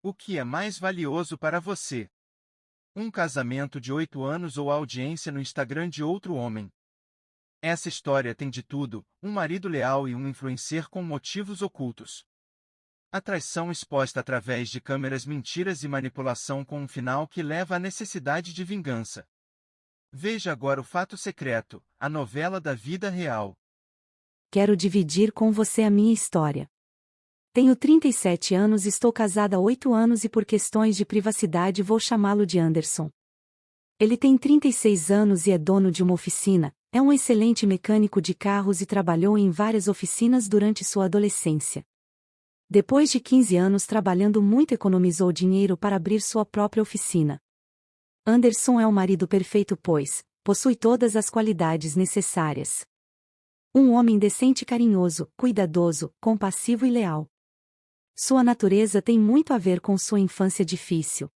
O que é mais valioso para você? Um casamento de 8 anos ou a audiência no Instagram de outro homem? Essa história tem de tudo: um marido leal e um influencer com motivos ocultos. A traição exposta através de câmeras, mentiras e manipulação com um final que leva à necessidade de vingança. Veja agora o Fato Secreto, a novela da vida real. Quero dividir com você a minha história. Tenho 37 anos e estou casada há 8 anos e por questões de privacidade vou chamá-lo de Anderson. Ele tem 36 anos e é dono de uma oficina, é um excelente mecânico de carros e trabalhou em várias oficinas durante sua adolescência. Depois de 15 anos trabalhando muito, economizou dinheiro para abrir sua própria oficina. Anderson é o marido perfeito, pois possui todas as qualidades necessárias. Um homem decente, carinhoso, cuidadoso, compassivo e leal. Sua natureza tem muito a ver com sua infância difícil.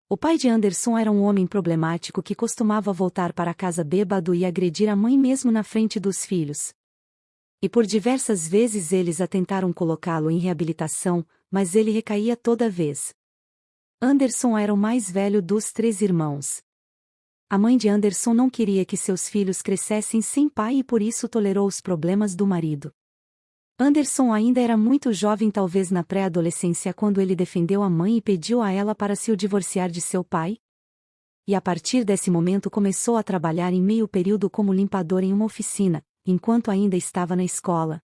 O pai de Anderson era um homem problemático que costumava voltar para casa bêbado e agredir a mãe mesmo na frente dos filhos. E por diversas vezes eles tentaram colocá-lo em reabilitação, mas ele recaía toda vez. Anderson era o mais velho dos 3 irmãos. A mãe de Anderson não queria que seus filhos crescessem sem pai e por isso tolerou os problemas do marido. Anderson ainda era muito jovem, talvez na pré-adolescência, quando ele defendeu a mãe e pediu a ela para se divorciar de seu pai. E a partir desse momento começou a trabalhar em meio período como limpador em uma oficina, enquanto ainda estava na escola.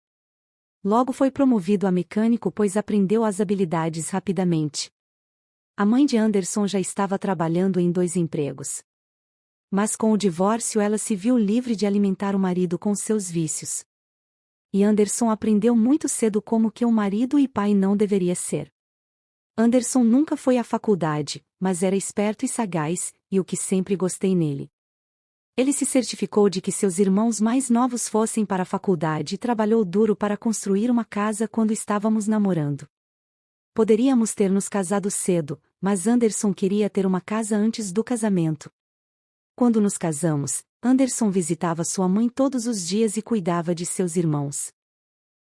Logo foi promovido a mecânico, pois aprendeu as habilidades rapidamente. A mãe de Anderson já estava trabalhando em 2 empregos. Mas com o divórcio ela se viu livre de alimentar o marido com seus vícios. E Anderson aprendeu muito cedo como que um marido e pai não deveria ser. Anderson nunca foi à faculdade, mas era esperto e sagaz, e o que sempre gostei nele. Ele se certificou de que seus irmãos mais novos fossem para a faculdade e trabalhou duro para construir uma casa quando estávamos namorando. Poderíamos ter nos casado cedo, mas Anderson queria ter uma casa antes do casamento. Quando nos casamos, Anderson visitava sua mãe todos os dias e cuidava de seus irmãos.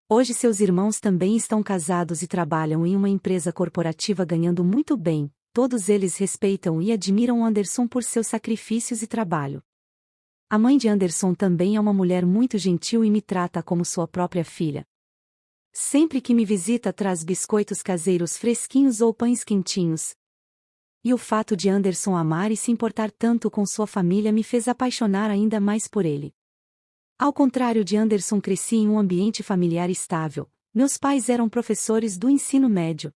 Hoje seus irmãos também estão casados e trabalham em uma empresa corporativa ganhando muito bem. Todos eles respeitam e admiram Anderson por seus sacrifícios e trabalho. A mãe de Anderson também é uma mulher muito gentil e me trata como sua própria filha. Sempre que me visita traz biscoitos caseiros fresquinhos ou pães quentinhos. E o fato de Anderson amar e se importar tanto com sua família me fez apaixonar ainda mais por ele. Ao contrário de Anderson, cresci em um ambiente familiar estável. Meus pais eram professores do ensino médio.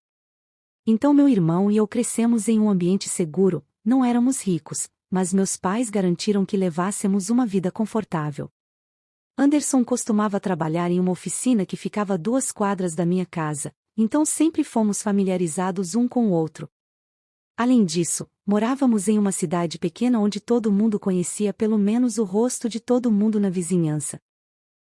Então meu irmão e eu crescemos em um ambiente seguro. Não éramos ricos, mas meus pais garantiram que levássemos uma vida confortável. Anderson costumava trabalhar em uma oficina que ficava a 2 quadras da minha casa, então sempre fomos familiarizados um com o outro. Além disso, morávamos em uma cidade pequena onde todo mundo conhecia pelo menos o rosto de todo mundo na vizinhança.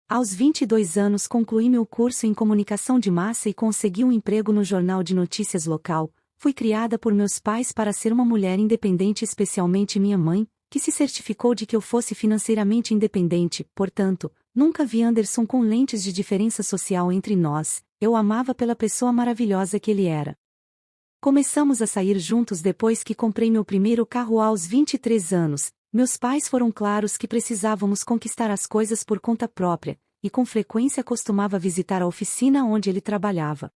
Aos 22 anos concluí meu curso em comunicação de massa e consegui um emprego no jornal de notícias local. Fui criada por meus pais para ser uma mulher independente, especialmente minha mãe, que se certificou de que eu fosse financeiramente independente. Portanto, nunca vi Anderson com lentes de diferença social entre nós. Eu o amava pela pessoa maravilhosa que ele era. Começamos a sair juntos depois que comprei meu primeiro carro aos 23 anos. Meus pais foram claros que precisávamos conquistar as coisas por conta própria, e com frequência costumava visitar a oficina onde ele trabalhava.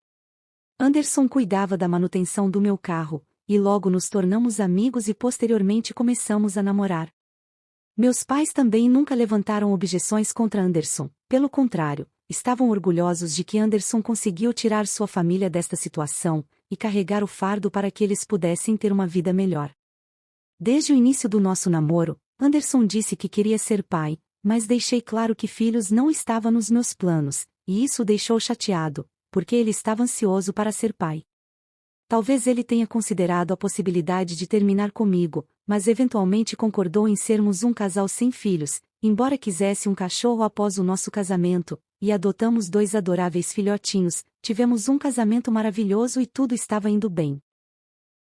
Anderson cuidava da manutenção do meu carro, e logo nos tornamos amigos e posteriormente começamos a namorar. Meus pais também nunca levantaram objeções contra Anderson, pelo contrário, estavam orgulhosos de que Anderson conseguiu tirar sua família desta situação e carregar o fardo para que eles pudessem ter uma vida melhor. Desde o início do nosso namoro, Anderson disse que queria ser pai, mas deixei claro que filhos não estava nos meus planos, e isso o deixou chateado, porque ele estava ansioso para ser pai. Talvez ele tenha considerado a possibilidade de terminar comigo, mas eventualmente concordou em sermos um casal sem filhos, embora quisesse um cachorro após o nosso casamento, e adotamos 2 adoráveis filhotinhos. Tivemos um casamento maravilhoso e tudo estava indo bem.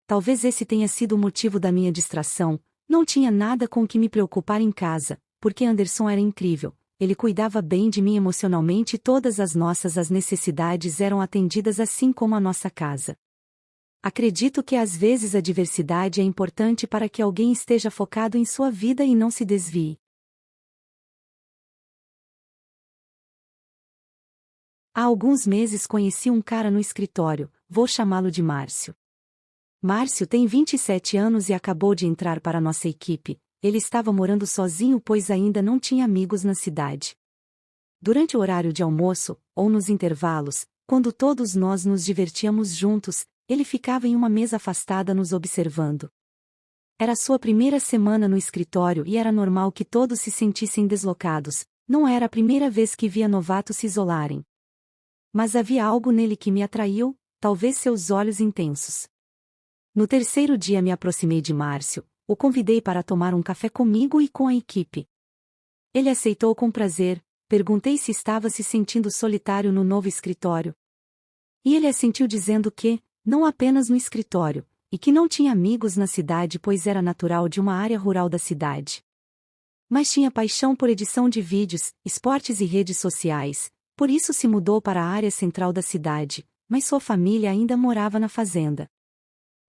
Talvez esse tenha sido o motivo da minha distração. Não tinha nada com o que me preocupar em casa, porque Anderson era incrível. Ele cuidava bem de mim emocionalmente e todas as nossas necessidades eram atendidas, assim como a nossa casa. Acredito que às vezes a diversidade é importante para que alguém esteja focado em sua vida e não se desvie. Há alguns meses conheci um cara no escritório, vou chamá-lo de Márcio. Márcio tem 27 anos e acabou de entrar para nossa equipe. Ele estava morando sozinho pois ainda não tinha amigos na cidade. Durante o horário de almoço, ou nos intervalos, quando todos nós nos divertíamos juntos, ele ficava em uma mesa afastada nos observando. Era sua primeira semana no escritório e era normal que todos se sentissem deslocados, não era a primeira vez que via novatos se isolarem. Mas havia algo nele que me atraiu, talvez seus olhos intensos. No terceiro dia me aproximei de Márcio, o convidei para tomar um café comigo e com a equipe. Ele aceitou com prazer, perguntei se estava se sentindo solitário no novo escritório. E ele assentiu dizendo que, não apenas no escritório, e que não tinha amigos na cidade pois era natural de uma área rural da cidade. Mas tinha paixão por edição de vídeos, esportes e redes sociais, por isso se mudou para a área central da cidade, mas sua família ainda morava na fazenda.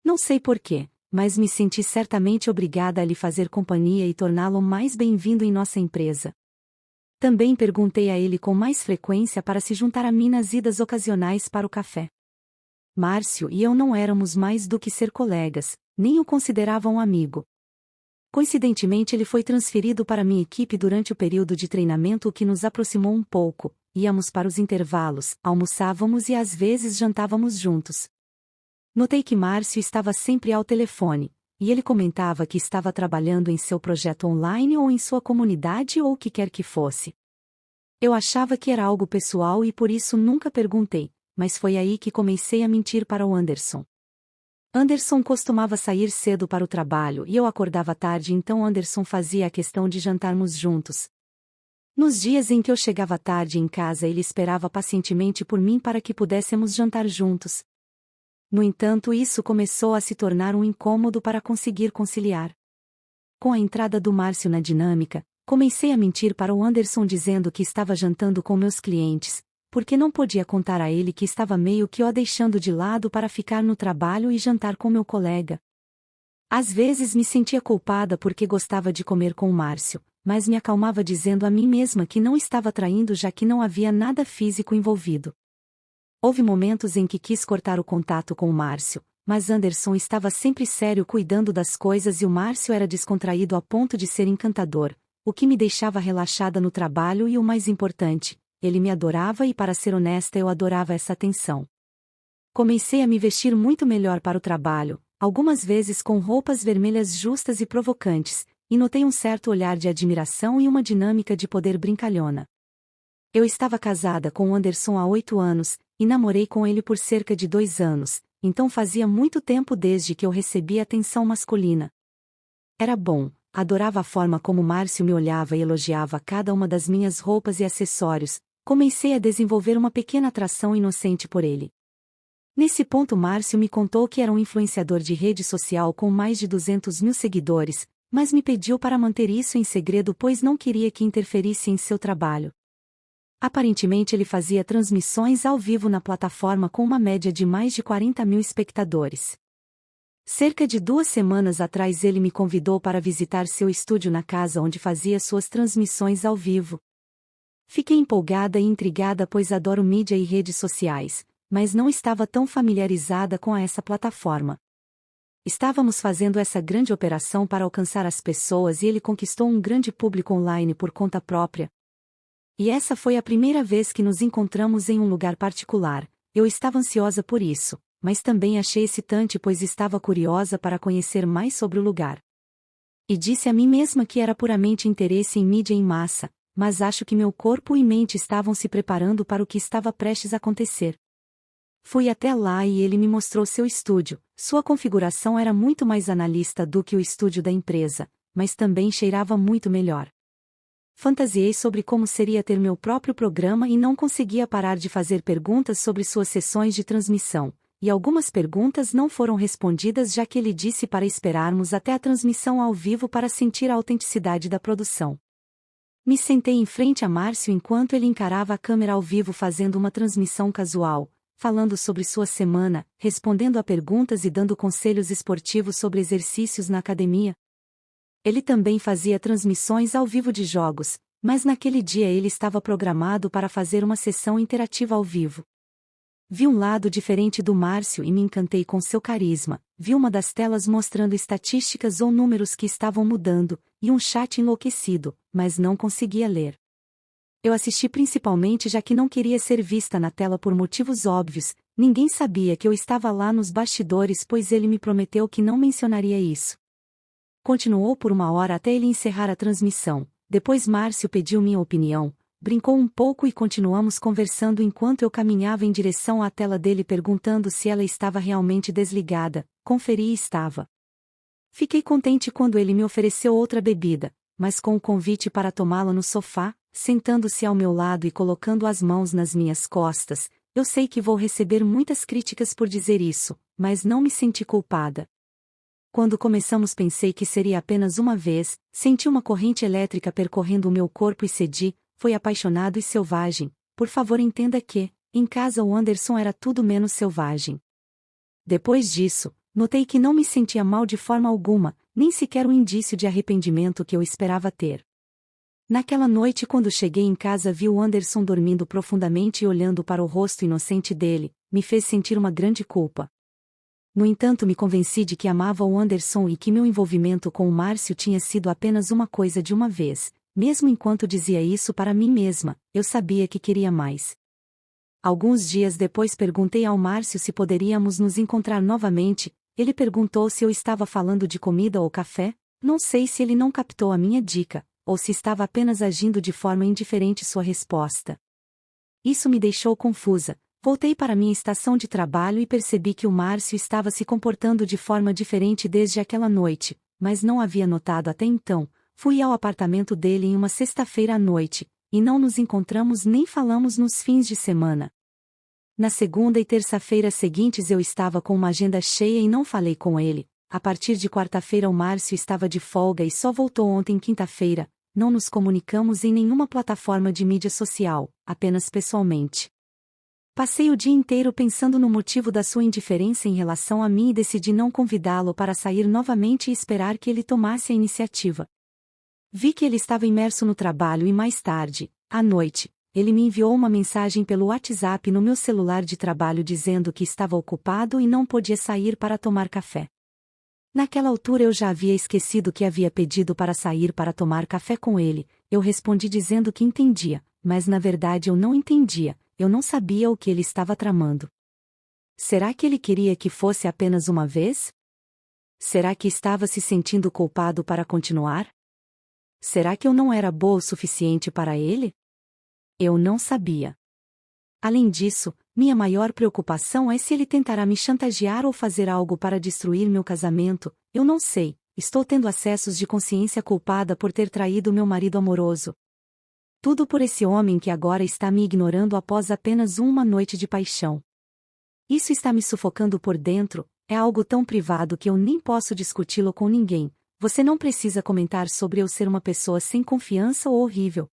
Não sei porquê, mas me senti certamente obrigada a lhe fazer companhia e torná-lo mais bem-vindo em nossa empresa. Também perguntei a ele com mais frequência para se juntar a mim nas idas ocasionais para o café. Márcio e eu não éramos mais do que ser colegas, nem o considerava um amigo. Coincidentemente ele foi transferido para minha equipe durante o período de treinamento, o que nos aproximou um pouco. Íamos para os intervalos, almoçávamos e às vezes jantávamos juntos. Notei que Márcio estava sempre ao telefone, e ele comentava que estava trabalhando em seu projeto online ou em sua comunidade ou o que quer que fosse. Eu achava que era algo pessoal e por isso nunca perguntei, mas foi aí que comecei a mentir para o Anderson. Anderson costumava sair cedo para o trabalho e eu acordava tarde, então Anderson fazia a questão de jantarmos juntos. Nos dias em que eu chegava tarde em casa, ele esperava pacientemente por mim para que pudéssemos jantar juntos. No entanto, isso começou a se tornar um incômodo para conseguir conciliar. Com a entrada do Márcio na dinâmica, comecei a mentir para o Anderson dizendo que estava jantando com meus clientes, porque não podia contar a ele que estava meio que o deixando de lado para ficar no trabalho e jantar com meu colega. Às vezes me sentia culpada porque gostava de comer com o Márcio, mas me acalmava dizendo a mim mesma que não estava traindo já que não havia nada físico envolvido. Houve momentos em que quis cortar o contato com o Márcio, mas Anderson estava sempre sério cuidando das coisas e o Márcio era descontraído a ponto de ser encantador, o que me deixava relaxada no trabalho e o mais importante, ele me adorava e para ser honesta eu adorava essa atenção. Comecei a me vestir muito melhor para o trabalho, algumas vezes com roupas vermelhas justas e provocantes, e notei um certo olhar de admiração e uma dinâmica de poder brincalhona. Eu estava casada com o Anderson há 8 anos, e namorei com ele por cerca de 2 anos, então fazia muito tempo desde que eu recebia atenção masculina. Era bom, adorava a forma como Márcio me olhava e elogiava cada uma das minhas roupas e acessórios, comecei a desenvolver uma pequena atração inocente por ele. Nesse ponto Márcio me contou que era um influenciador de rede social com mais de 200 mil seguidores, mas me pediu para manter isso em segredo pois não queria que interferisse em seu trabalho. Aparentemente ele fazia transmissões ao vivo na plataforma com uma média de mais de 40 mil espectadores. Cerca de 2 semanas atrás ele me convidou para visitar seu estúdio na casa onde fazia suas transmissões ao vivo. Fiquei empolgada e intrigada pois adoro mídia e redes sociais, mas não estava tão familiarizada com essa plataforma. Estávamos fazendo essa grande operação para alcançar as pessoas e ele conquistou um grande público online por conta própria. E essa foi a primeira vez que nos encontramos em um lugar particular. Eu estava ansiosa por isso, mas também achei excitante pois estava curiosa para conhecer mais sobre o lugar. E disse a mim mesma que era puramente interesse em mídia em massa, mas acho que meu corpo e mente estavam se preparando para o que estava prestes a acontecer. Fui até lá e ele me mostrou seu estúdio. Sua configuração era muito mais analista do que o estúdio da empresa, mas também cheirava muito melhor. Fantasiei sobre como seria ter meu próprio programa e não conseguia parar de fazer perguntas sobre suas sessões de transmissão, e algumas perguntas não foram respondidas já que ele disse para esperarmos até a transmissão ao vivo para sentir a autenticidade da produção. Me sentei em frente a Márcio enquanto ele encarava a câmera ao vivo fazendo uma transmissão casual, falando sobre sua semana, respondendo a perguntas e dando conselhos esportivos sobre exercícios na academia. Ele também fazia transmissões ao vivo de jogos, mas naquele dia ele estava programado para fazer uma sessão interativa ao vivo. Vi um lado diferente do Márcio e me encantei com seu carisma. Vi uma das telas mostrando estatísticas ou números que estavam mudando, e um chat enlouquecido, mas não conseguia ler. Eu assisti principalmente já que não queria ser vista na tela por motivos óbvios. Ninguém sabia que eu estava lá nos bastidores, pois ele me prometeu que não mencionaria isso. Continuou por 1 hora até ele encerrar a transmissão. Depois Márcio pediu minha opinião, brincou um pouco e continuamos conversando enquanto eu caminhava em direção à tela dele perguntando se ela estava realmente desligada. Conferi e estava. Fiquei contente quando ele me ofereceu outra bebida, mas com o convite para tomá-la no sofá, sentando-se ao meu lado e colocando as mãos nas minhas costas. Eu sei que vou receber muitas críticas por dizer isso, mas não me senti culpada. Quando começamos pensei que seria apenas uma vez, senti uma corrente elétrica percorrendo o meu corpo e cedi, foi apaixonado e selvagem. Por favor entenda que, em casa o Anderson era tudo menos selvagem. Depois disso, notei que não me sentia mal de forma alguma, nem sequer um indício de arrependimento que eu esperava ter. Naquela noite quando cheguei em casa vi o Anderson dormindo profundamente e olhando para o rosto inocente dele, me fez sentir uma grande culpa. No entanto me convenci de que amava o Anderson e que meu envolvimento com o Márcio tinha sido apenas uma coisa de uma vez. Mesmo enquanto dizia isso para mim mesma, eu sabia que queria mais. Alguns dias depois perguntei ao Márcio se poderíamos nos encontrar novamente. Ele perguntou se eu estava falando de comida ou café. Não sei se ele não captou a minha dica, ou se estava apenas agindo de forma indiferente sua resposta. Isso me deixou confusa. Voltei para minha estação de trabalho e percebi que o Márcio estava se comportando de forma diferente desde aquela noite, mas não havia notado até então. Fui ao apartamento dele em uma sexta-feira à noite, e não nos encontramos nem falamos nos fins de semana. Na segunda e terça-feira seguintes eu estava com uma agenda cheia e não falei com ele. A partir de quarta-feira o Márcio estava de folga e só voltou ontem quinta-feira. Não nos comunicamos em nenhuma plataforma de mídia social, apenas pessoalmente. Passei o dia inteiro pensando no motivo da sua indiferença em relação a mim e decidi não convidá-lo para sair novamente e esperar que ele tomasse a iniciativa. Vi que ele estava imerso no trabalho e mais tarde, à noite, ele me enviou uma mensagem pelo WhatsApp no meu celular de trabalho dizendo que estava ocupado e não podia sair para tomar café. Naquela altura eu já havia esquecido que havia pedido para sair para tomar café com ele. Eu respondi dizendo que entendia, mas na verdade eu não entendia. Eu não sabia o que ele estava tramando. Será que ele queria que fosse apenas uma vez? Será que estava se sentindo culpado para continuar? Será que eu não era boa o suficiente para ele? Eu não sabia. Além disso, minha maior preocupação é se ele tentará me chantagear ou fazer algo para destruir meu casamento. Eu não sei, estou tendo acessos de consciência culpada por ter traído meu marido amoroso. Tudo por esse homem que agora está me ignorando após apenas uma noite de paixão. Isso está me sufocando por dentro, é algo tão privado que eu nem posso discuti-lo com ninguém. Você não precisa comentar sobre eu ser uma pessoa sem confiança ou horrível.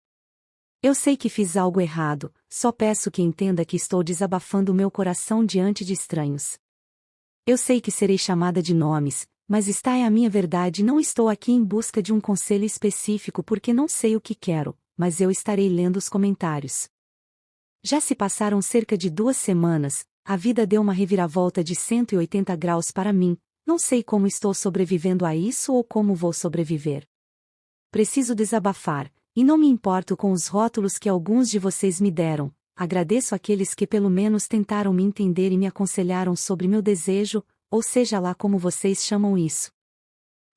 Eu sei que fiz algo errado, só peço que entenda que estou desabafando meu coração diante de estranhos. Eu sei que serei chamada de nomes, mas esta é a minha verdade e não estou aqui em busca de um conselho específico porque não sei o que quero. Mas eu estarei lendo os comentários. Já se passaram cerca de 2 semanas, a vida deu uma reviravolta de 180 graus para mim, não sei como estou sobrevivendo a isso ou como vou sobreviver. Preciso desabafar, e não me importo com os rótulos que alguns de vocês me deram, agradeço àqueles que pelo menos tentaram me entender e me aconselharam sobre meu desejo, ou seja lá como vocês chamam isso.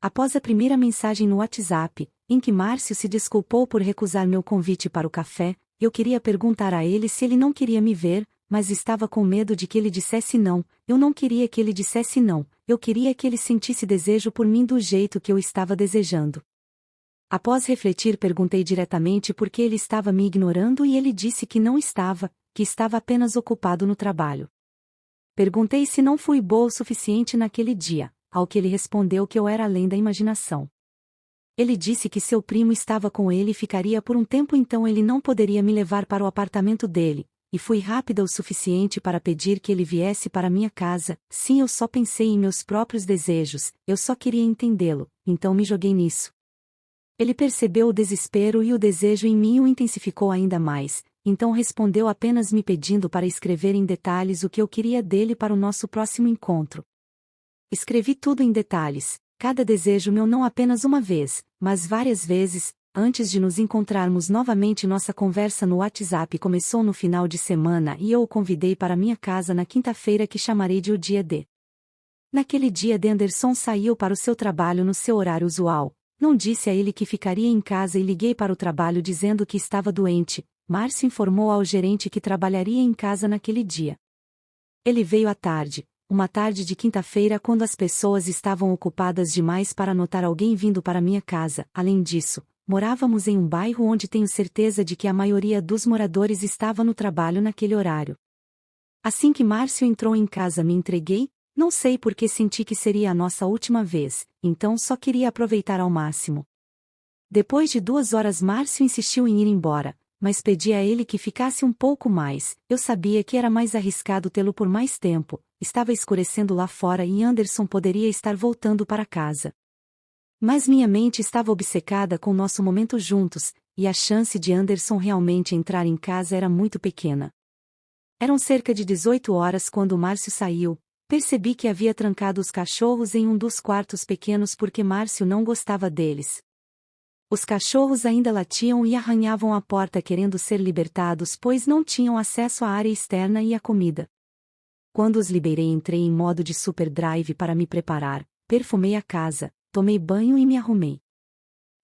Após a primeira mensagem no WhatsApp, em que Márcio se desculpou por recusar meu convite para o café, eu queria perguntar a ele se ele não queria me ver, mas estava com medo de que ele dissesse não. Eu não queria que ele dissesse não, eu queria que ele sentisse desejo por mim do jeito que eu estava desejando. Após refletir, perguntei diretamente por que ele estava me ignorando e ele disse que não estava, que estava apenas ocupado no trabalho. Perguntei se não fui boa o suficiente naquele dia, ao que ele respondeu que eu era além da imaginação. Ele disse que seu primo estava com ele e ficaria por um tempo, então ele não poderia me levar para o apartamento dele. e fui rápida o suficiente para pedir que ele viesse para minha casa. Sim, eu só pensei em meus próprios desejos, eu só queria entendê-lo, então me joguei nisso. Ele percebeu o desespero e o desejo em mim o intensificou ainda mais, então respondeu apenas me pedindo para escrever em detalhes o que eu queria dele para o nosso próximo encontro. Escrevi tudo em detalhes, cada desejo meu não apenas uma vez, mas várias vezes. Antes de nos encontrarmos novamente, nossa conversa no WhatsApp começou no final de semana e eu o convidei para minha casa na quinta-feira, que chamarei de o dia D. Naquele dia Anderson saiu para o seu trabalho no seu horário usual. Não disse a ele que ficaria em casa e liguei para o trabalho dizendo que estava doente. Márcio informou ao gerente que trabalharia em casa naquele dia. Ele veio à tarde, uma tarde de quinta-feira, quando as pessoas estavam ocupadas demais para notar alguém vindo para minha casa. Além disso, morávamos em um bairro onde tenho certeza de que a maioria dos moradores estava no trabalho naquele horário. Assim que Márcio entrou em casa, me entreguei. Não sei por que senti que seria a nossa última vez, então só queria aproveitar ao máximo. Depois de 2 horas, Márcio insistiu em ir embora, mas pedi a ele que ficasse um pouco mais. Eu sabia que era mais arriscado tê-lo por mais tempo. Estava escurecendo lá fora e Anderson poderia estar voltando para casa. Mas minha mente estava obcecada com nosso momento juntos, e a chance de Anderson realmente entrar em casa era muito pequena. Eram cerca de 18 horas quando Márcio saiu. Percebi que havia trancado os cachorros em um dos quartos pequenos porque Márcio não gostava deles. Os cachorros ainda latiam e arranhavam a porta querendo ser libertados, pois não tinham acesso à área externa e à comida. Quando os liberei, entrei em modo de super drive para me preparar, perfumei a casa, tomei banho e me arrumei.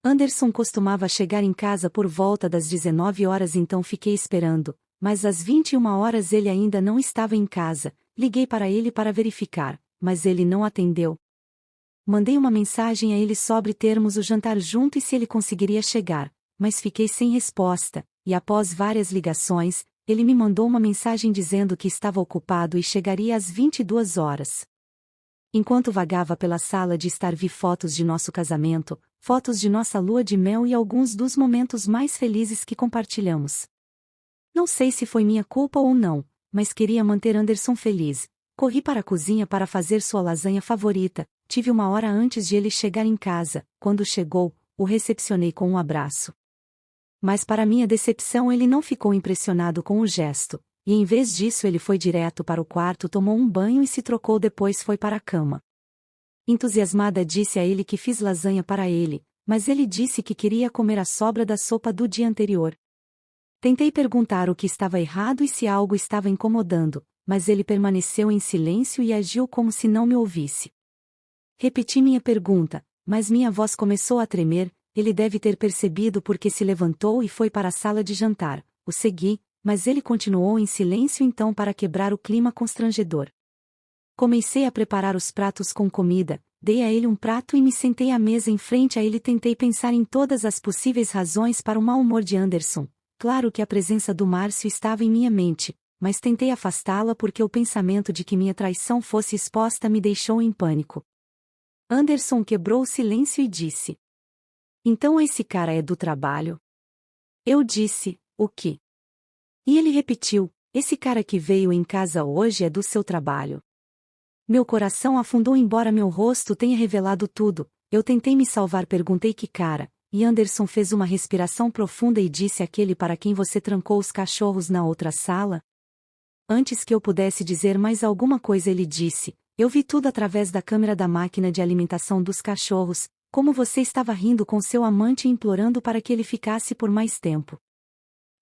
Anderson costumava chegar em casa por volta das 19 horas, então fiquei esperando, mas às 21 horas ele ainda não estava em casa. Liguei para ele para verificar, mas ele não atendeu. Mandei uma mensagem a ele sobre termos o jantar junto e se ele conseguiria chegar, mas fiquei sem resposta, e após várias ligações, ele me mandou uma mensagem dizendo que estava ocupado e chegaria às 22 horas. Enquanto vagava pela sala de estar, vi fotos de nosso casamento, fotos de nossa lua de mel e alguns dos momentos mais felizes que compartilhamos. Não sei se foi minha culpa ou não, mas queria manter Anderson feliz. Corri para a cozinha para fazer sua lasanha favorita. Tive 1 hora antes de ele chegar em casa. Quando chegou, o recepcionei com um abraço. Mas para minha decepção, ele não ficou impressionado com o gesto, e em vez disso ele foi direto para o quarto, tomou um banho e se trocou, depois foi para a cama. Entusiasmada, disse a ele que fiz lasanha para ele, mas ele disse que queria comer a sobra da sopa do dia anterior. Tentei perguntar o que estava errado e se algo estava incomodando, mas ele permaneceu em silêncio e agiu como se não me ouvisse. Repeti minha pergunta, mas minha voz começou a tremer. Ele deve ter percebido porque se levantou e foi para a sala de jantar. O segui, mas ele continuou em silêncio, então para quebrar o clima constrangedor. Comecei a preparar os pratos com comida, dei a ele um prato e me sentei à mesa em frente a ele. Tentei pensar em todas as possíveis razões para o mau humor de Anderson. Claro que a presença do Márcio estava em minha mente, mas tentei afastá-la porque o pensamento de que minha traição fosse exposta me deixou em pânico. Anderson quebrou o silêncio e disse: "Então esse cara é do trabalho?" Eu disse: "O quê?" E ele repetiu: "Esse cara que veio em casa hoje é do seu trabalho." Meu coração afundou, embora meu rosto tenha revelado tudo. Eu tentei me salvar, perguntei: "Que cara?" E Anderson fez uma respiração profunda e disse: "Aquele para quem você trancou os cachorros na outra sala?" Antes que eu pudesse dizer mais alguma coisa, ele disse: "Eu vi tudo através da câmera da máquina de alimentação dos cachorros, como você estava rindo com seu amante e implorando para que ele ficasse por mais tempo."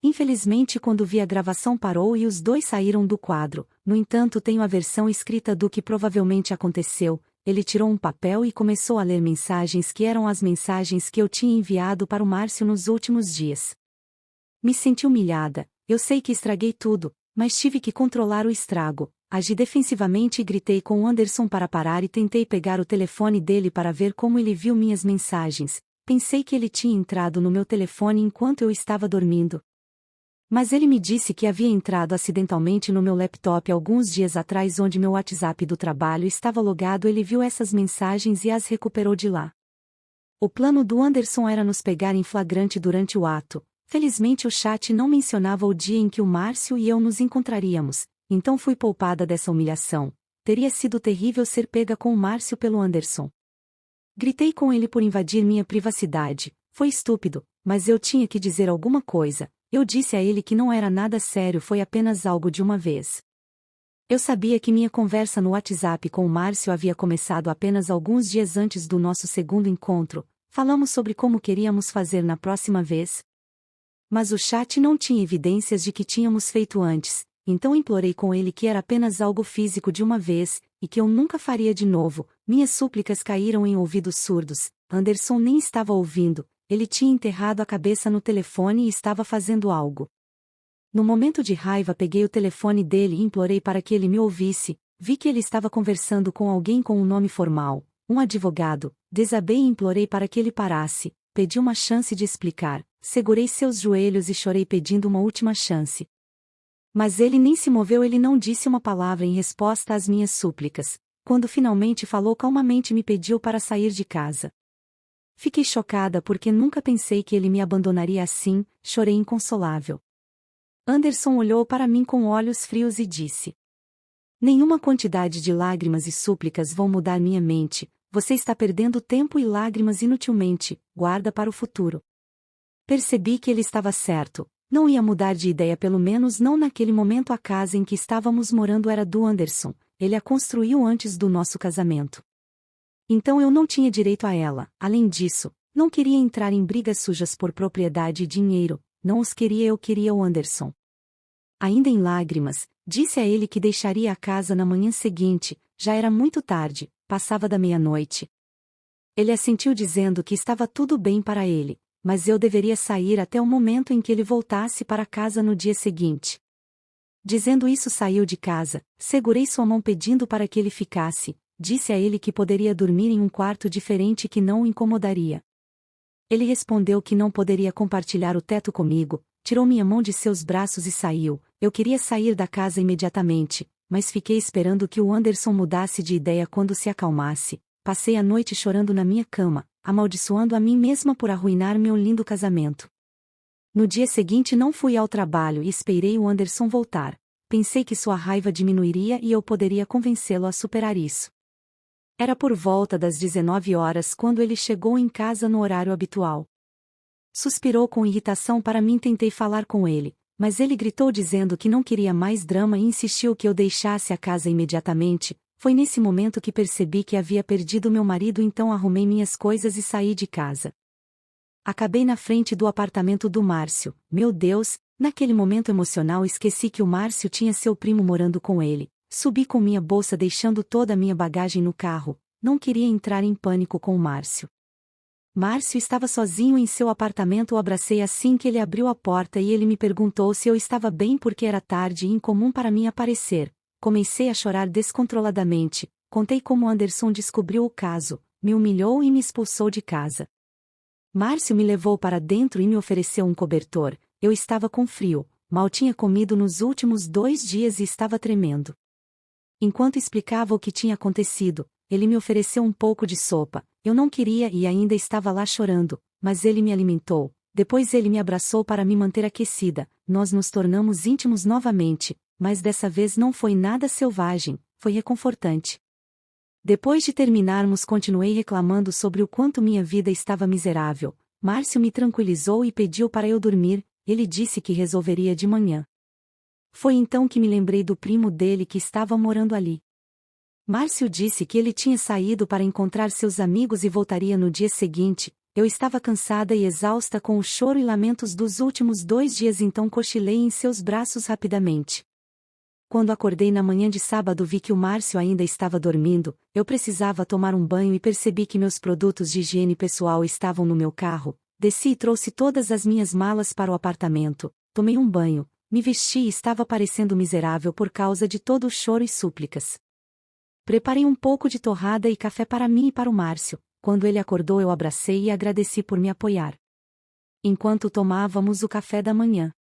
Infelizmente, quando vi a gravação, parou e os dois saíram do quadro. No entanto, tenho a versão escrita do que provavelmente aconteceu. Ele tirou um papel e começou a ler mensagens que eram as mensagens que eu tinha enviado para o Márcio nos últimos dias. Me senti humilhada. Eu sei que estraguei tudo, mas tive que controlar o estrago. Agi defensivamente e gritei com o Anderson para parar e tentei pegar o telefone dele para ver como ele viu minhas mensagens. Pensei que ele tinha entrado no meu telefone enquanto eu estava dormindo. Mas ele me disse que havia entrado acidentalmente no meu laptop alguns dias atrás, onde meu WhatsApp do trabalho estava logado. Ele viu essas mensagens e as recuperou de lá. O plano do Anderson era nos pegar em flagrante durante o ato. Felizmente o chat não mencionava o dia em que o Márcio e eu nos encontraríamos, então fui poupada dessa humilhação. Teria sido terrível ser pega com o Márcio pelo Anderson. Gritei com ele por invadir minha privacidade. Foi estúpido, mas eu tinha que dizer alguma coisa. Eu disse a ele que não era nada sério, foi apenas algo de uma vez. Eu sabia que minha conversa no WhatsApp com o Márcio havia começado apenas alguns dias antes do nosso segundo encontro. Falamos sobre como queríamos fazer na próxima vez. Mas o chat não tinha evidências de que tínhamos feito antes, então implorei com ele que era apenas algo físico de uma vez, e que eu nunca faria de novo. Minhas súplicas caíram em ouvidos surdos. Anderson nem estava ouvindo, ele tinha enterrado a cabeça no telefone e estava fazendo algo. No momento de raiva peguei o telefone dele e implorei para que ele me ouvisse. Vi que ele estava conversando com alguém com um nome formal, um advogado. Desabei e implorei para que ele parasse. Pedi uma chance de explicar. Segurei seus joelhos e chorei pedindo uma última chance. Mas ele nem se moveu, ele não disse uma palavra em resposta às minhas súplicas. Quando finalmente falou calmamente, me pediu para sair de casa. Fiquei chocada porque nunca pensei que ele me abandonaria assim, chorei inconsolável. Anderson olhou para mim com olhos frios e disse: "Nenhuma quantidade de lágrimas e súplicas vão mudar minha mente, você está perdendo tempo e lágrimas inutilmente, guarda para o futuro." Percebi que ele estava certo, não ia mudar de ideia, pelo menos não naquele momento. A casa em que estávamos morando era do Anderson, ele a construiu antes do nosso casamento. Então eu não tinha direito a ela. Além disso, não queria entrar em brigas sujas por propriedade e dinheiro. Não os queria, eu queria o Anderson. Ainda em lágrimas, disse a ele que deixaria a casa na manhã seguinte. Já era muito tarde, passava da meia-noite. Ele assentiu dizendo que estava tudo bem para ele, mas eu deveria sair até o momento em que ele voltasse para casa no dia seguinte. Dizendo isso, saiu de casa. Segurei sua mão pedindo para que ele ficasse. Disse a ele que poderia dormir em um quarto diferente que não o incomodaria. Ele respondeu que não poderia compartilhar o teto comigo, tirou minha mão de seus braços e saiu. Eu queria sair da casa imediatamente, mas fiquei esperando que o Anderson mudasse de ideia quando se acalmasse. Passei a noite chorando na minha cama, amaldiçoando a mim mesma por arruinar meu lindo casamento. No dia seguinte não fui ao trabalho e esperei o Anderson voltar. Pensei que sua raiva diminuiria e eu poderia convencê-lo a superar isso. Era por volta das 19 horas quando ele chegou em casa no horário habitual. Suspirou com irritação para mim. Tentei falar com ele, mas ele gritou dizendo que não queria mais drama e insistiu que eu deixasse a casa imediatamente. Foi nesse momento que percebi que havia perdido meu marido, então arrumei minhas coisas e saí de casa. Acabei na frente do apartamento do Márcio. Meu Deus, naquele momento emocional esqueci que o Márcio tinha seu primo morando com ele. Subi com minha bolsa deixando toda a minha bagagem no carro. Não queria entrar em pânico com o Márcio. Márcio estava sozinho em seu apartamento. O abracei assim que ele abriu a porta e ele me perguntou se eu estava bem porque era tarde e incomum para mim aparecer. Comecei a chorar descontroladamente. Contei como Anderson descobriu o caso, me humilhou e me expulsou de casa. Márcio me levou para dentro e me ofereceu um cobertor. Eu estava com frio, mal tinha comido nos últimos 2 dias e estava tremendo. Enquanto explicava o que tinha acontecido, ele me ofereceu um pouco de sopa. Eu não queria e ainda estava lá chorando, mas ele me alimentou. Depois ele me abraçou para me manter aquecida. Nós nos tornamos íntimos novamente, mas dessa vez não foi nada selvagem, foi reconfortante. Depois de terminarmos, continuei reclamando sobre o quanto minha vida estava miserável. Márcio me tranquilizou e pediu para eu dormir. Ele disse que resolveria de manhã. Foi então que me lembrei do primo dele que estava morando ali. Márcio disse que ele tinha saído para encontrar seus amigos e voltaria no dia seguinte. Eu estava cansada e exausta com o choro e lamentos dos últimos 2 dias, então cochilei em seus braços rapidamente. Quando acordei na manhã de sábado, vi que o Márcio ainda estava dormindo. Eu precisava tomar um banho e percebi que meus produtos de higiene pessoal estavam no meu carro. Desci e trouxe todas as minhas malas para o apartamento. Tomei um banho, me vesti e estava parecendo miserável por causa de todo o choro e súplicas. Preparei um pouco de torrada e café para mim e para o Márcio. Quando ele acordou, eu abracei e agradeci por me apoiar. Enquanto tomávamos o café da manhã,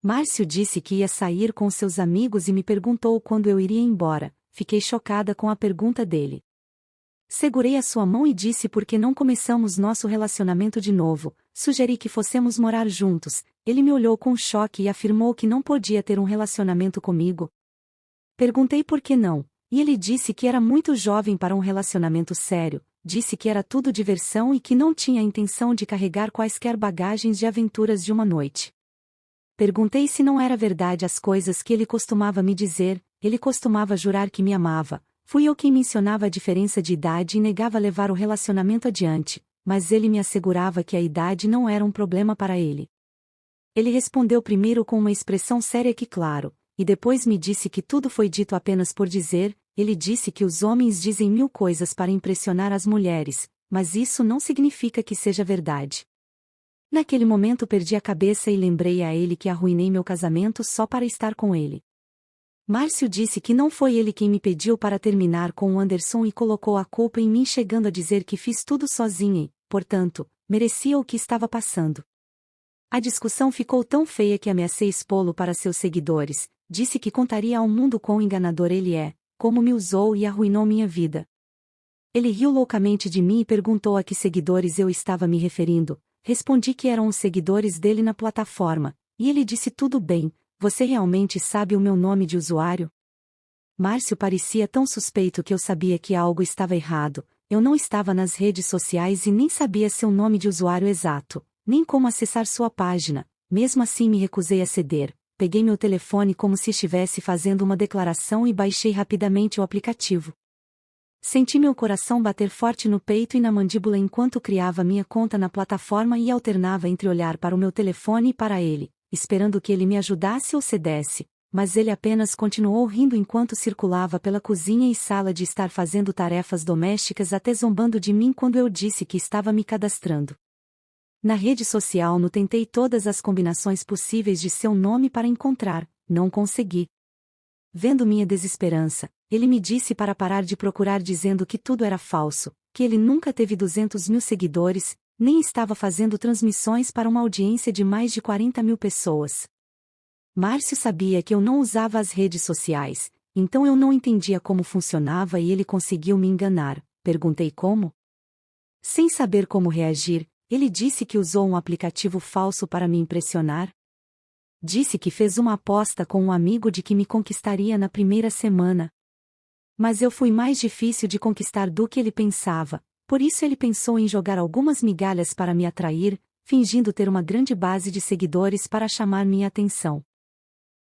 Márcio disse que ia sair com seus amigos e me perguntou quando eu iria embora. Fiquei chocada com a pergunta dele. Segurei a sua mão e disse: por que não começamos nosso relacionamento de novo? Sugeri que fossemos morar juntos. Ele me olhou com choque e afirmou que não podia ter um relacionamento comigo. Perguntei por que não, e ele disse que era muito jovem para um relacionamento sério, disse que era tudo diversão e que não tinha a intenção de carregar quaisquer bagagens de aventuras de uma noite. Perguntei se não era verdade as coisas que ele costumava me dizer. Ele costumava jurar que me amava. Fui eu quem mencionava a diferença de idade e negava levar o relacionamento adiante, mas ele me assegurava que a idade não era um problema para ele. Ele respondeu primeiro com uma expressão séria que claro, e depois me disse que tudo foi dito apenas por dizer. Ele disse que os homens dizem 1000 coisas para impressionar as mulheres, mas isso não significa que seja verdade. Naquele momento perdi a cabeça e lembrei a ele que arruinei meu casamento só para estar com ele. Márcio disse que não foi ele quem me pediu para terminar com o Anderson e colocou a culpa em mim, chegando a dizer que fiz tudo sozinha e, portanto, merecia o que estava passando. A discussão ficou tão feia que ameacei expô-lo para seus seguidores, disse que contaria ao mundo quão enganador ele é, como me usou e arruinou minha vida. Ele riu loucamente de mim e perguntou a que seguidores eu estava me referindo. Respondi que eram os seguidores dele na plataforma, e ele disse tudo bem, você realmente sabe o meu nome de usuário? Márcio parecia tão suspeito que eu sabia que algo estava errado. Eu não estava nas redes sociais e nem sabia seu nome de usuário exato, nem como acessar sua página. Mesmo assim me recusei a ceder. Peguei meu telefone como se estivesse fazendo uma declaração e baixei rapidamente o aplicativo. Senti meu coração bater forte no peito e na mandíbula enquanto criava minha conta na plataforma e alternava entre olhar para o meu telefone e para ele, esperando que ele me ajudasse ou cedesse, mas ele apenas continuou rindo enquanto circulava pela cozinha e sala de estar fazendo tarefas domésticas, até zombando de mim quando eu disse que estava me cadastrando. Na rede social tentei todas as combinações possíveis de seu nome para encontrar, não consegui. Vendo minha desesperança, ele me disse para parar de procurar, dizendo que tudo era falso, que ele nunca teve 200.000 seguidores, nem estava fazendo transmissões para uma audiência de mais de 40.000 pessoas. Márcio sabia que eu não usava as redes sociais, então eu não entendia como funcionava e ele conseguiu me enganar. Perguntei como? Sem saber como reagir, ele disse que usou um aplicativo falso para me impressionar. Disse que fez uma aposta com um amigo de que me conquistaria na primeira semana. Mas eu fui mais difícil de conquistar do que ele pensava, por isso ele pensou em jogar algumas migalhas para me atrair, fingindo ter uma grande base de seguidores para chamar minha atenção.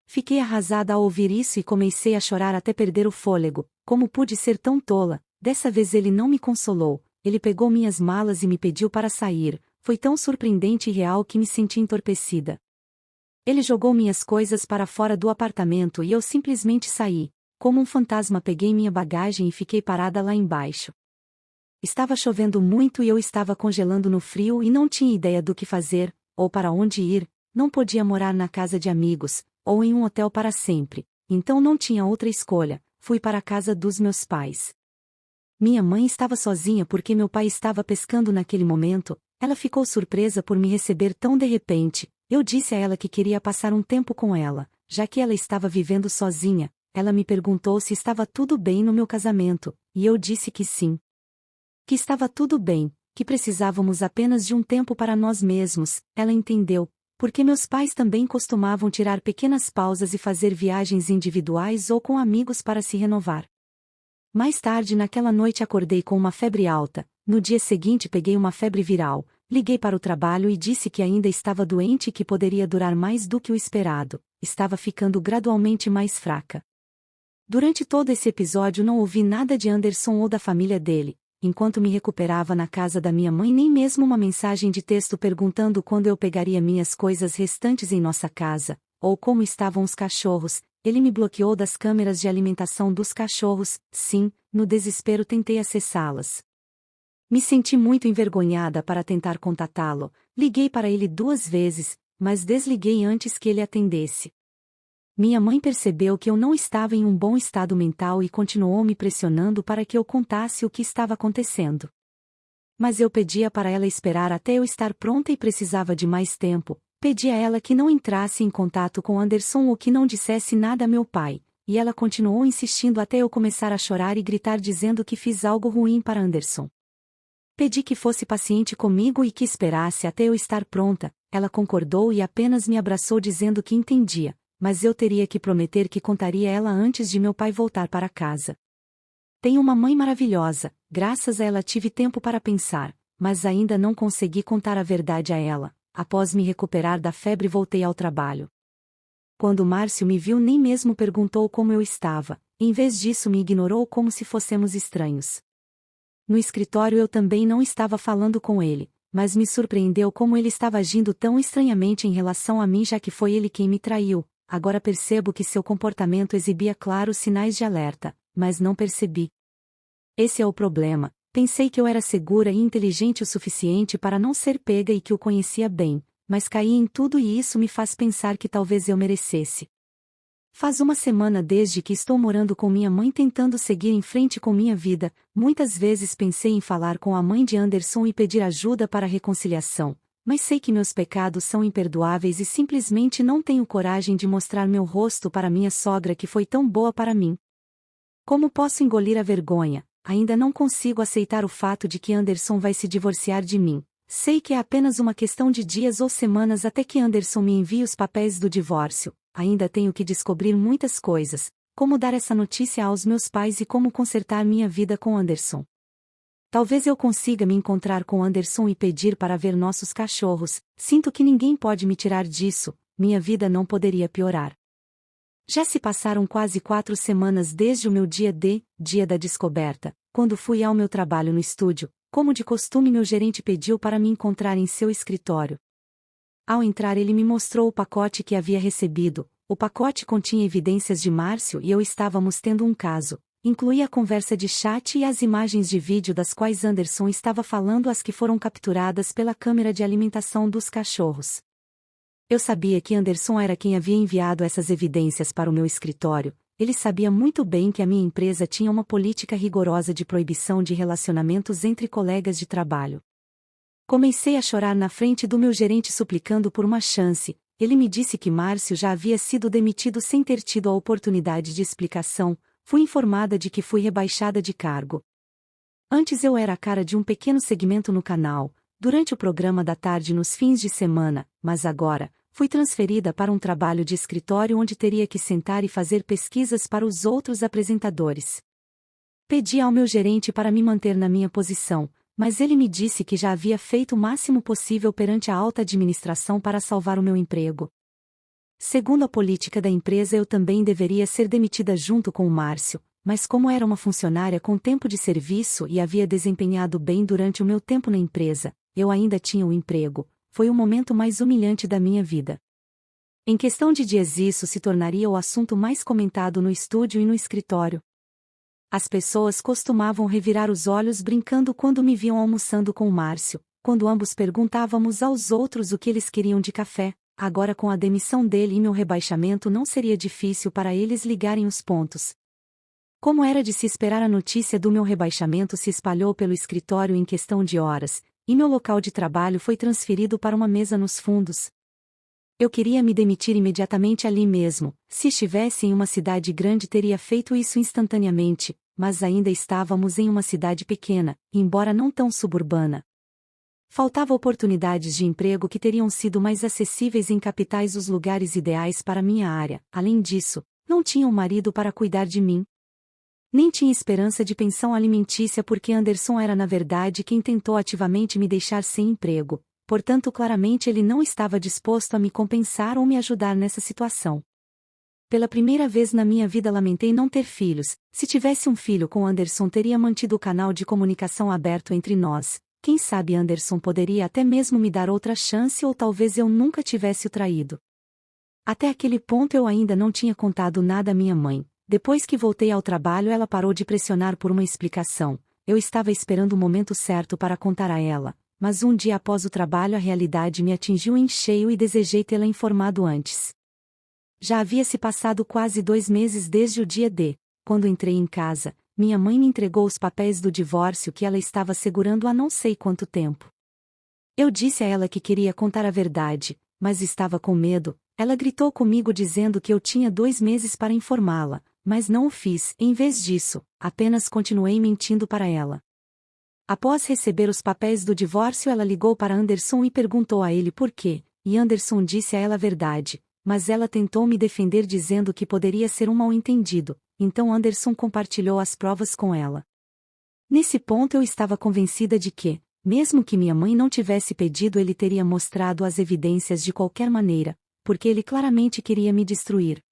Fiquei arrasada ao ouvir isso e comecei a chorar até perder o fôlego. Como pude ser tão tola? Dessa vez ele não me consolou, ele pegou minhas malas e me pediu para sair. Foi tão surpreendente e real que me senti entorpecida. Ele jogou minhas coisas para fora do apartamento e eu simplesmente saí. Como um fantasma, peguei minha bagagem e fiquei parada lá embaixo. Estava chovendo muito e eu estava congelando no frio e não tinha ideia do que fazer, ou para onde ir. Não podia morar na casa de amigos, ou em um hotel para sempre, então não tinha outra escolha. Fui para a casa dos meus pais. Minha mãe estava sozinha porque meu pai estava pescando naquele momento. Ela ficou surpresa por me receber tão de repente. Eu disse a ela que queria passar um tempo com ela, já que ela estava vivendo sozinha. Ela me perguntou se estava tudo bem no meu casamento, e eu disse que sim. Que estava tudo bem, que precisávamos apenas de um tempo para nós mesmos. Ela entendeu, porque meus pais também costumavam tirar pequenas pausas e fazer viagens individuais ou com amigos para se renovar. Mais tarde naquela noite acordei com uma febre alta. No dia seguinte peguei uma febre viral. Liguei para o trabalho e disse que ainda estava doente e que poderia durar mais do que o esperado. Estava ficando gradualmente mais fraca. Durante todo esse episódio não ouvi nada de Anderson ou da família dele. Enquanto me recuperava na casa da minha mãe, nem mesmo uma mensagem de texto perguntando quando eu pegaria minhas coisas restantes em nossa casa, ou como estavam os cachorros. Ele me bloqueou das câmeras de alimentação dos cachorros. Sim, no desespero tentei acessá-las. Me senti muito envergonhada para tentar contatá-lo. Liguei para ele 2 vezes, mas desliguei antes que ele atendesse. Minha mãe percebeu que eu não estava em um bom estado mental e continuou me pressionando para que eu contasse o que estava acontecendo. Mas eu pedia para ela esperar até eu estar pronta e precisava de mais tempo. Pedi a ela que não entrasse em contato com Anderson ou que não dissesse nada a meu pai, e ela continuou insistindo até eu começar a chorar e gritar dizendo que fiz algo ruim para Anderson. Pedi que fosse paciente comigo e que esperasse até eu estar pronta. Ela concordou e apenas me abraçou dizendo que entendia, mas eu teria que prometer que contaria ela antes de meu pai voltar para casa. Tenho uma mãe maravilhosa, graças a ela tive tempo para pensar, mas ainda não consegui contar a verdade a ela. Após me recuperar da febre voltei ao trabalho. Quando Márcio me viu nem mesmo perguntou como eu estava, em vez disso me ignorou como se fôssemos estranhos. No escritório eu também não estava falando com ele, mas me surpreendeu como ele estava agindo tão estranhamente em relação a mim já que foi ele quem me traiu. Agora percebo que seu comportamento exibia claros sinais de alerta, mas não percebi. Esse é o problema. Pensei que eu era segura e inteligente o suficiente para não ser pega e que o conhecia bem, mas caí em tudo e isso me faz pensar que talvez eu merecesse. Faz uma semana desde que estou morando com minha mãe tentando seguir em frente com minha vida. Muitas vezes pensei em falar com a mãe de Anderson e pedir ajuda para a reconciliação, mas sei que meus pecados são imperdoáveis e simplesmente não tenho coragem de mostrar meu rosto para minha sogra que foi tão boa para mim. Como posso engolir a vergonha? Ainda não consigo aceitar o fato de que Anderson vai se divorciar de mim. Sei que é apenas uma questão de dias ou semanas até que Anderson me envie os papéis do divórcio. Ainda tenho que descobrir muitas coisas, como dar essa notícia aos meus pais e como consertar minha vida com Anderson. Talvez eu consiga me encontrar com Anderson e pedir para ver nossos cachorros. Sinto que ninguém pode me tirar disso, minha vida não poderia piorar. Já se passaram quase 4 semanas desde o meu dia da descoberta, quando fui ao meu trabalho no estúdio. Como de costume meu gerente pediu para me encontrar em seu escritório. Ao entrar ele me mostrou o pacote que havia recebido. O pacote continha evidências de Márcio e eu estávamos tendo um caso. Incluía a conversa de chat e as imagens de vídeo das quais Anderson estava falando, as que foram capturadas pela câmera de alimentação dos cachorros. Eu sabia que Anderson era quem havia enviado essas evidências para o meu escritório. Ele sabia muito bem que a minha empresa tinha uma política rigorosa de proibição de relacionamentos entre colegas de trabalho. Comecei a chorar na frente do meu gerente suplicando por uma chance. Ele me disse que Márcio já havia sido demitido sem ter tido a oportunidade de explicação. Fui informada de que fui rebaixada de cargo. Antes eu era a cara de um pequeno segmento no canal, durante o programa da tarde nos fins de semana, mas agora, fui transferida para um trabalho de escritório onde teria que sentar e fazer pesquisas para os outros apresentadores. Pedi ao meu gerente para me manter na minha posição, mas ele me disse que já havia feito o máximo possível perante a alta administração para salvar o meu emprego. Segundo a política da empresa, eu também deveria ser demitida junto com o Márcio, mas como era uma funcionária com tempo de serviço e havia desempenhado bem durante o meu tempo na empresa, eu ainda tinha o emprego. Foi o momento mais humilhante da minha vida. Em questão de dias isso se tornaria o assunto mais comentado no estúdio e no escritório. As pessoas costumavam revirar os olhos brincando quando me viam almoçando com o Márcio, quando ambos perguntávamos aos outros o que eles queriam de café. Agora com a demissão dele e meu rebaixamento não seria difícil para eles ligarem os pontos. Como era de se esperar, a notícia do meu rebaixamento se espalhou pelo escritório em questão de horas, e meu local de trabalho foi transferido para uma mesa nos fundos. Eu queria me demitir imediatamente ali mesmo. Se estivesse em uma cidade grande teria feito isso instantaneamente, mas ainda estávamos em uma cidade pequena, embora não tão suburbana. Faltava oportunidades de emprego que teriam sido mais acessíveis em capitais, os lugares ideais para minha área. Além disso, não tinha um marido para cuidar de mim. Nem tinha esperança de pensão alimentícia porque Anderson era na verdade quem tentou ativamente me deixar sem emprego. Portanto, claramente ele não estava disposto a me compensar ou me ajudar nessa situação. Pela primeira vez na minha vida lamentei não ter filhos. Se tivesse um filho com Anderson teria mantido o canal de comunicação aberto entre nós. Quem sabe Anderson poderia até mesmo me dar outra chance ou talvez eu nunca tivesse o traído. Até aquele ponto eu ainda não tinha contado nada à minha mãe. Depois que voltei ao trabalho ela parou de pressionar por uma explicação. Eu estava esperando o momento certo para contar a ela, mas um dia após o trabalho a realidade me atingiu em cheio e desejei tê-la informado antes. Já havia se passado quase 2 meses desde o dia D. Quando entrei em casa, minha mãe me entregou os papéis do divórcio que ela estava segurando há não sei quanto tempo. Eu disse a ela que queria contar a verdade, mas estava com medo. Ela gritou comigo dizendo que eu tinha 2 meses para informá-la, mas não o fiz. Em vez disso, apenas continuei mentindo para ela. Após receber os papéis do divórcio, ela ligou para Anderson e perguntou a ele por quê, e Anderson disse a ela a verdade, mas ela tentou me defender dizendo que poderia ser um mal-entendido, então Anderson compartilhou as provas com ela. Nesse ponto eu estava convencida de que, mesmo que minha mãe não tivesse pedido, ele teria mostrado as evidências de qualquer maneira, porque ele claramente queria me destruir.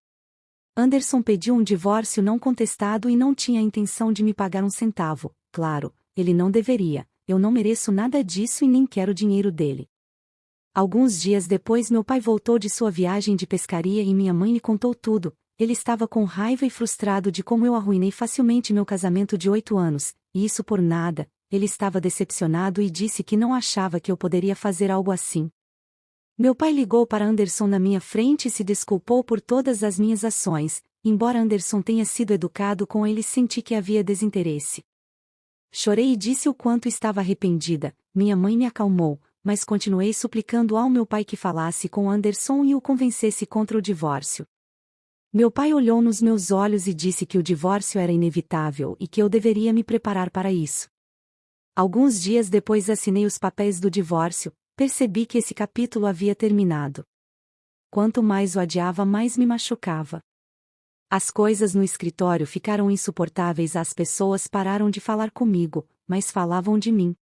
Anderson pediu um divórcio não contestado e não tinha a intenção de me pagar um centavo, claro, ele não deveria, eu não mereço nada disso e nem quero o dinheiro dele. Alguns dias depois meu pai voltou de sua viagem de pescaria e minha mãe lhe contou tudo. Ele estava com raiva e frustrado de como eu arruinei facilmente meu casamento de 8 anos, e isso por nada. Ele estava decepcionado e disse que não achava que eu poderia fazer algo assim. Meu pai ligou para Anderson na minha frente e se desculpou por todas as minhas ações. Embora Anderson tenha sido educado com ele, senti que havia desinteresse. Chorei e disse o quanto estava arrependida. Minha mãe me acalmou, mas continuei suplicando ao meu pai que falasse com Anderson e o convencesse contra o divórcio. Meu pai olhou nos meus olhos e disse que o divórcio era inevitável e que eu deveria me preparar para isso. Alguns dias depois assinei os papéis do divórcio, percebi que esse capítulo havia terminado. Quanto mais o adiava, mais me machucava. As coisas no escritório ficaram insuportáveis, as pessoas pararam de falar comigo, mas falavam de mim.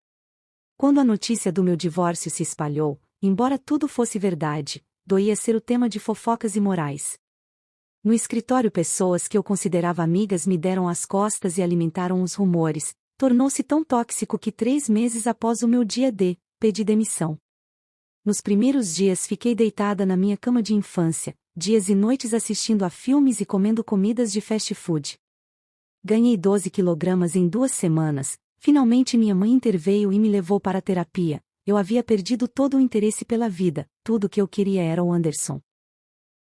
Quando a notícia do meu divórcio se espalhou, embora tudo fosse verdade, doía ser o tema de fofocas imorais. No escritório, pessoas que eu considerava amigas me deram as costas e alimentaram os rumores. Tornou-se tão tóxico que 3 meses após o meu dia D, pedi demissão. Nos primeiros dias fiquei deitada na minha cama de infância, dias e noites assistindo a filmes e comendo comidas de fast food. Ganhei 12 quilogramas em 2 semanas, finalmente minha mãe interveio e me levou para a terapia. Eu havia perdido todo o interesse pela vida, tudo o que eu queria era o Anderson.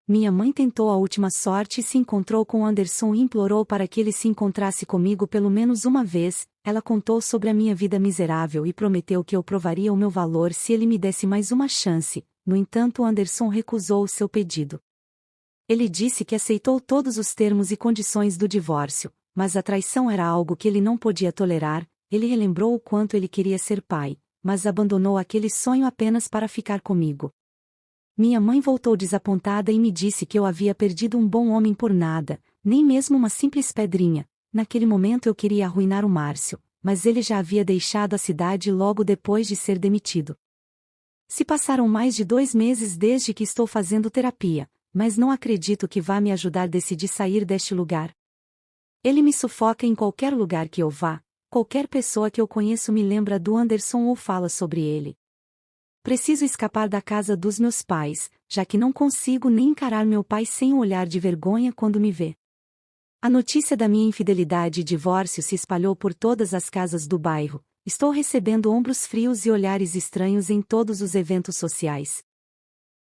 Minha mãe tentou a última sorte e se encontrou com Anderson e implorou para que ele se encontrasse comigo pelo menos uma vez. Ela contou sobre a minha vida miserável e prometeu que eu provaria o meu valor se ele me desse mais uma chance. No entanto, Anderson recusou o seu pedido. Ele disse que aceitou todos os termos e condições do divórcio, mas a traição era algo que ele não podia tolerar. Ele relembrou o quanto ele queria ser pai, mas abandonou aquele sonho apenas para ficar comigo. Minha mãe voltou desapontada e me disse que eu havia perdido um bom homem por nada, nem mesmo uma simples pedrinha. Naquele momento eu queria arruinar o Márcio, mas ele já havia deixado a cidade logo depois de ser demitido. Se passaram mais de 2 meses desde que estou fazendo terapia, mas não acredito que vá me ajudar a decidir sair deste lugar. Ele me sufoca em qualquer lugar que eu vá, qualquer pessoa que eu conheço me lembra do Anderson ou fala sobre ele. Preciso escapar da casa dos meus pais, já que não consigo nem encarar meu pai sem um olhar de vergonha quando me vê. A notícia da minha infidelidade e divórcio se espalhou por todas as casas do bairro. Estou recebendo ombros frios e olhares estranhos em todos os eventos sociais.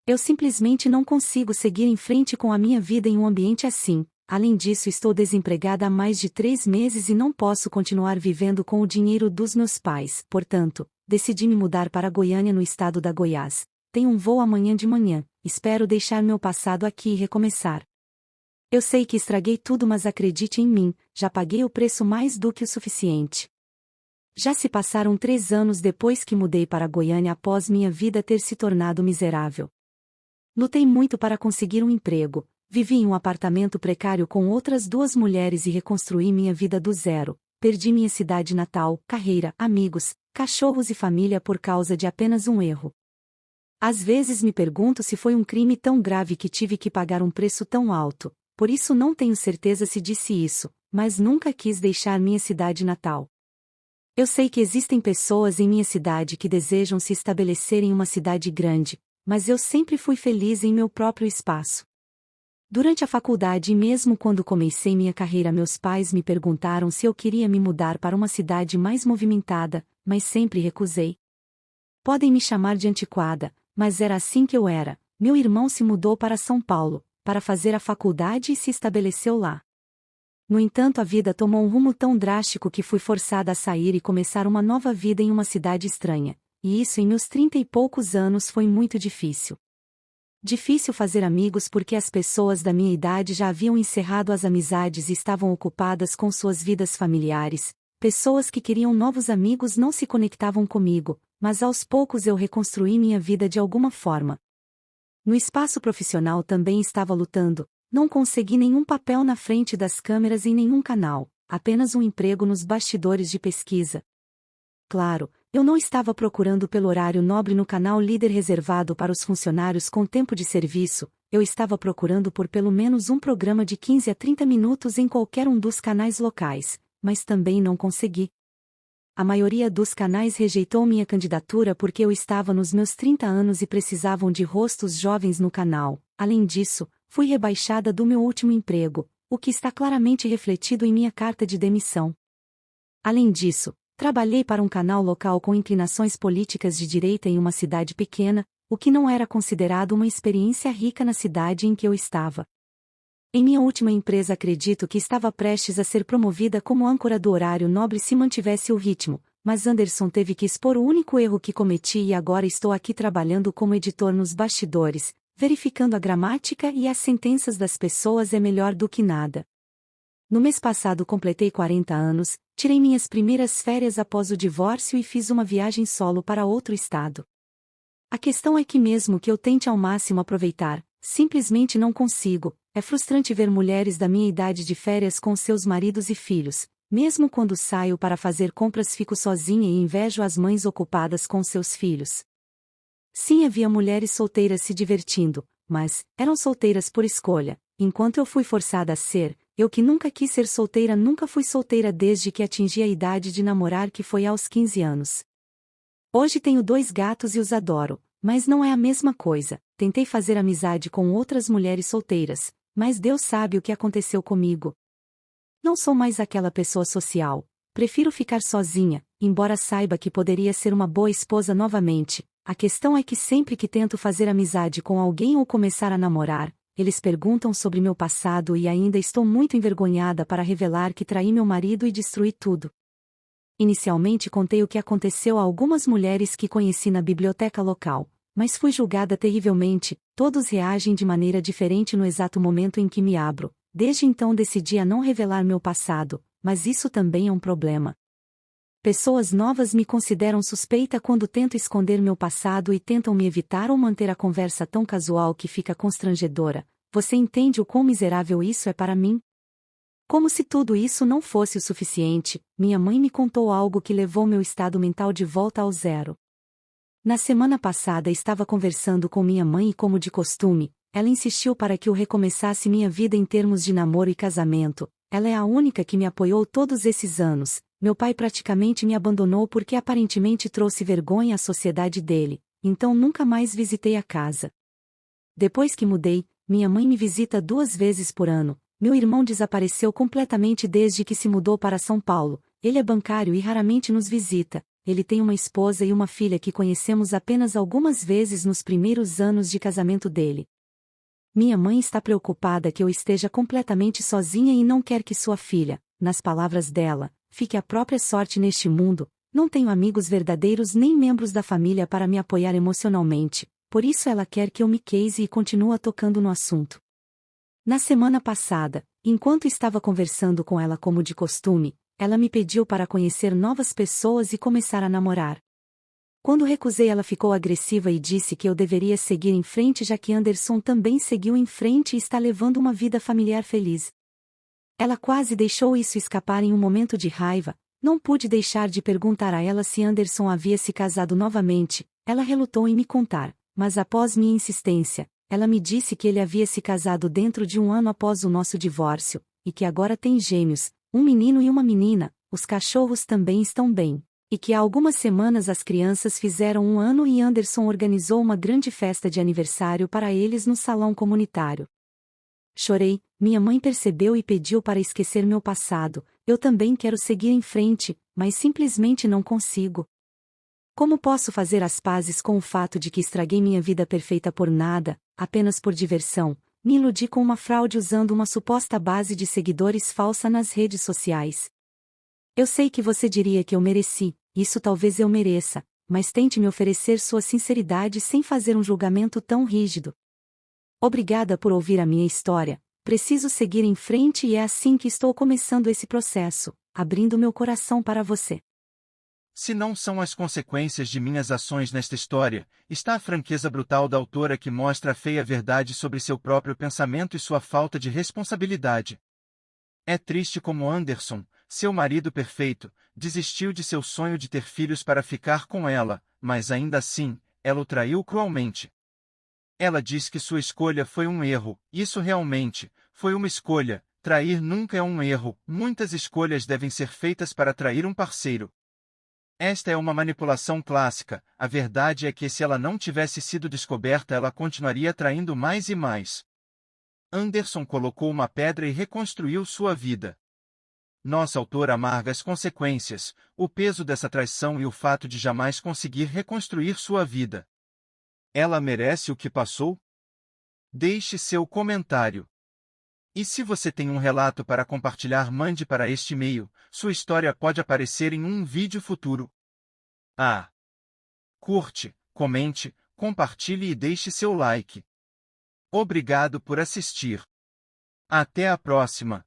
Eu simplesmente não consigo seguir em frente com a minha vida em um ambiente assim. Além disso, estou desempregada há mais de 3 meses e não posso continuar vivendo com o dinheiro dos meus pais. Portanto, decidi me mudar para Goiânia, no estado da Goiás. Tenho um voo amanhã de manhã. Espero deixar meu passado aqui e recomeçar. Eu sei que estraguei tudo, mas acredite em mim, já paguei o preço mais do que o suficiente. Já se passaram 3 anos depois que mudei para Goiânia após minha vida ter se tornado miserável. Lutei muito para conseguir um emprego, vivi em um apartamento precário com outras 2 mulheres e reconstruí minha vida do zero. Perdi minha cidade natal, carreira, amigos, cachorros e família por causa de apenas um erro. Às vezes me pergunto se foi um crime tão grave que tive que pagar um preço tão alto. Por isso não tenho certeza se disse isso, mas nunca quis deixar minha cidade natal. Eu sei que existem pessoas em minha cidade que desejam se estabelecer em uma cidade grande, mas eu sempre fui feliz em meu próprio espaço. Durante a faculdade e mesmo quando comecei minha carreira, meus pais me perguntaram se eu queria me mudar para uma cidade mais movimentada, mas sempre recusei. Podem me chamar de antiquada, mas era assim que eu era. Meu irmão se mudou para São Paulo para fazer a faculdade e se estabeleceu lá. No entanto, a vida tomou um rumo tão drástico que fui forçada a sair e começar uma nova vida em uma cidade estranha, e isso em meus 30 e poucos anos foi muito difícil. Difícil fazer amigos porque as pessoas da minha idade já haviam encerrado as amizades e estavam ocupadas com suas vidas familiares. Pessoas que queriam novos amigos não se conectavam comigo, mas aos poucos eu reconstruí minha vida de alguma forma. No espaço profissional também estava lutando, não consegui nenhum papel na frente das câmeras em nenhum canal, apenas um emprego nos bastidores de pesquisa. Claro, eu não estava procurando pelo horário nobre no canal líder reservado para os funcionários com tempo de serviço, eu estava procurando por pelo menos um programa de 15 a 30 minutos em qualquer um dos canais locais, mas também não consegui. A maioria dos canais rejeitou minha candidatura porque eu estava nos meus 30 anos e precisavam de rostos jovens no canal. Além disso, fui rebaixada do meu último emprego, o que está claramente refletido em minha carta de demissão. Além disso, trabalhei para um canal local com inclinações políticas de direita em uma cidade pequena, o que não era considerado uma experiência rica na cidade em que eu estava. Em minha última empresa acredito que estava prestes a ser promovida como âncora do horário nobre se mantivesse o ritmo, mas Anderson teve que expor o único erro que cometi e agora estou aqui trabalhando como editor nos bastidores, verificando a gramática e as sentenças das pessoas é melhor do que nada. No mês passado completei 40 anos, tirei minhas primeiras férias após o divórcio e fiz uma viagem solo para outro estado. A questão é que mesmo que eu tente ao máximo aproveitar, simplesmente não consigo. É frustrante ver mulheres da minha idade de férias com seus maridos e filhos. Mesmo quando saio para fazer compras fico sozinha e invejo as mães ocupadas com seus filhos. Sim, havia mulheres solteiras se divertindo, mas eram solteiras por escolha, enquanto eu fui forçada a ser. Eu que nunca quis ser solteira nunca fui solteira desde que atingi a idade de namorar, que foi aos 15 anos. Hoje tenho 2 gatos e os adoro, mas não é a mesma coisa. Tentei fazer amizade com outras mulheres solteiras, mas Deus sabe o que aconteceu comigo. Não sou mais aquela pessoa social. Prefiro ficar sozinha, embora saiba que poderia ser uma boa esposa novamente. A questão é que sempre que tento fazer amizade com alguém ou começar a namorar, eles perguntam sobre meu passado e ainda estou muito envergonhada para revelar que traí meu marido e destruí tudo. Inicialmente contei o que aconteceu a algumas mulheres que conheci na biblioteca local, mas fui julgada terrivelmente. Todos reagem de maneira diferente no exato momento em que me abro. Desde então decidi a não revelar meu passado, mas isso também é um problema. Pessoas novas me consideram suspeita quando tento esconder meu passado e tentam me evitar ou manter a conversa tão casual que fica constrangedora. Você entende o quão miserável isso é para mim? Como se tudo isso não fosse o suficiente, minha mãe me contou algo que levou meu estado mental de volta ao zero. Na semana passada estava conversando com minha mãe e, como de costume, ela insistiu para que eu recomeçasse minha vida em termos de namoro e casamento. Ela é a única que me apoiou todos esses anos. Meu pai praticamente me abandonou porque aparentemente trouxe vergonha à sociedade dele, então nunca mais visitei a casa. Depois que mudei, minha mãe me visita 2 vezes por ano. Meu irmão desapareceu completamente desde que se mudou para São Paulo. Ele é bancário e raramente nos visita. Ele tem uma esposa e uma filha que conhecemos apenas algumas vezes nos primeiros anos de casamento dele. Minha mãe está preocupada que eu esteja completamente sozinha e não quer que sua filha, nas palavras dela, fique à própria sorte neste mundo. Não tenho amigos verdadeiros nem membros da família para me apoiar emocionalmente, por isso ela quer que eu me case e continua tocando no assunto. Na semana passada, enquanto estava conversando com ela como de costume, ela me pediu para conhecer novas pessoas e começar a namorar. Quando recusei, ela ficou agressiva e disse que eu deveria seguir em frente, já que Anderson também seguiu em frente e está levando uma vida familiar feliz. Ela quase deixou isso escapar em um momento de raiva. Não pude deixar de perguntar a ela se Anderson havia se casado novamente. Ela relutou em me contar, mas após minha insistência, ela me disse que ele havia se casado dentro de 1 ano após o nosso divórcio, e que agora tem gêmeos, um menino e uma menina. Os cachorros também estão bem. E que há algumas semanas as crianças fizeram 1 ano e Anderson organizou uma grande festa de aniversário para eles no salão comunitário. Chorei, minha mãe percebeu e pediu para esquecer meu passado. Eu também quero seguir em frente, mas simplesmente não consigo. Como posso fazer as pazes com o fato de que estraguei minha vida perfeita por nada, apenas por diversão? Me iludi com uma fraude usando uma suposta base de seguidores falsa nas redes sociais. Eu sei que você diria que eu mereci, isso talvez eu mereça, mas tente me oferecer sua sinceridade sem fazer um julgamento tão rígido. Obrigada por ouvir a minha história. Preciso seguir em frente e é assim que estou começando esse processo. abrindo meu coração para você. Se não são as consequências de minhas ações nesta história, está a franqueza brutal da autora que mostra a feia verdade sobre seu próprio pensamento e sua falta de responsabilidade. É triste como Anderson, seu marido perfeito, desistiu de seu sonho de ter filhos para ficar com ela, mas ainda assim, ela o traiu cruelmente. Ela diz que sua escolha foi um erro, isso realmente foi uma escolha. Trair nunca é um erro, muitas escolhas devem ser feitas para trair um parceiro. Esta é uma manipulação clássica, a verdade é que se ela não tivesse sido descoberta ela continuaria traindo mais e mais. Anderson colocou uma pedra e reconstruiu sua vida. Nossa autora amarga as consequências, o peso dessa traição e o fato de jamais conseguir reconstruir sua vida. Ela merece o que passou? Deixe seu comentário. E se você tem um relato para compartilhar, mande para este e-mail, sua história pode aparecer em um vídeo futuro. Curte, comente, compartilhe e deixe seu like. Obrigado por assistir. Até a próxima!